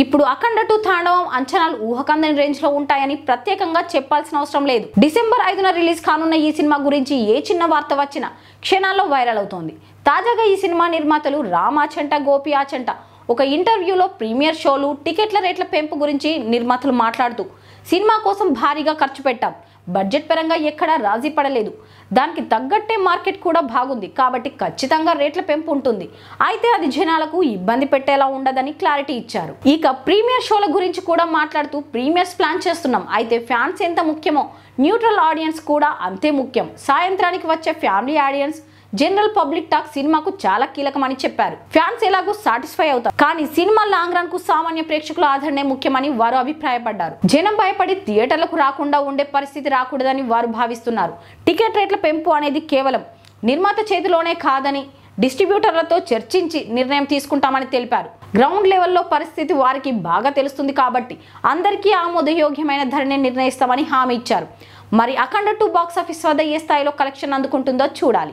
ఇప్పుడు అఖండ 2 తాండవం అంచనాలు ఊహకందని రేంజ్ లో ఉంటాయని ప్రత్యేకంగా చెప్పాల్సిన అవసరం లేదు. డిసెంబర్ 5న రిలీజ్ కానున్న ఈ సినిమా గురించి ఏ చిన్న వార్త వచ్చినా క్షణాల్లో వైరల్ అవుతోంది. తాజాగా ఈ సినిమా నిర్మాతలు రామ్ ఆచంట, గోపి ఆచంట ఒక ఇంటర్వ్యూలో ప్రీమియర్ షోలు, టికెట్ల రేట్ల పెంపు గురించి నిర్మాతలు మాట్లాడుతూ సినిమా కోసం భారీగా ఖర్చు పెట్టాం, బడ్జెట్ పరంగా ఎక్కడా రాజీ పడలేదు, దానికి తగ్గట్టే మార్కెట్ కూడా బాగుంది, కాబట్టి ఖచ్చితంగా రేట్ల పెంపు ఉంటుంది, అయితే అది జనాలకు ఇబ్బంది పెట్టేలా ఉండదని క్లారిటీ ఇచ్చారు. ఇక ప్రీమియర్ షోల గురించి కూడా మాట్లాడుతూ ప్రీమియర్స్ ప్లాన్ చేస్తున్నాం, అయితే ఫ్యాన్స్ ఎంత ముఖ్యమో న్యూట్రల్ ఆడియన్స్ కూడా అంతే ముఖ్యం, సాయంత్రానికి వచ్చే family audience, general public talk సినిమాకు చాలా కీలకమని చెప్పారు. ఫ్యాన్స్ ఎలాగో సాటిస్ఫై అవుతారు, కానీ సినిమా లాంగ్ రన్ కు సామాన్య ప్రేక్షకుల ఆదరణే ముఖ్యమని వారు అభిప్రాయపడ్డారు. జనం భయపడి థియేటర్లకు రాకుండా ఉండే పరిస్థితి రాకూడదని వారు భావిస్తున్నారు. టికెట్ రేట్ల పెంపు అనేది కేవలం నిర్మాత చేతిలోనే కాదని డిస్ట్రిబ్యూటర్లతో చర్చించి నిర్ణయం తీసుకుంటామని తెలిపారు. గ్రౌండ్ లెవెల్లో పరిస్థితి వారికి బాగా తెలుస్తుంది కాబట్టి అందరికీ ఆమోదయోగ్యమైన ధరనే నిర్ణయిస్తామని హామీ ఇచ్చారు. మరి అఖండ 2 బాక్సాఫీస్ వద్ద ఏ స్థాయిలో కలెక్షన్ అందుకుంటుందో చూడాలి.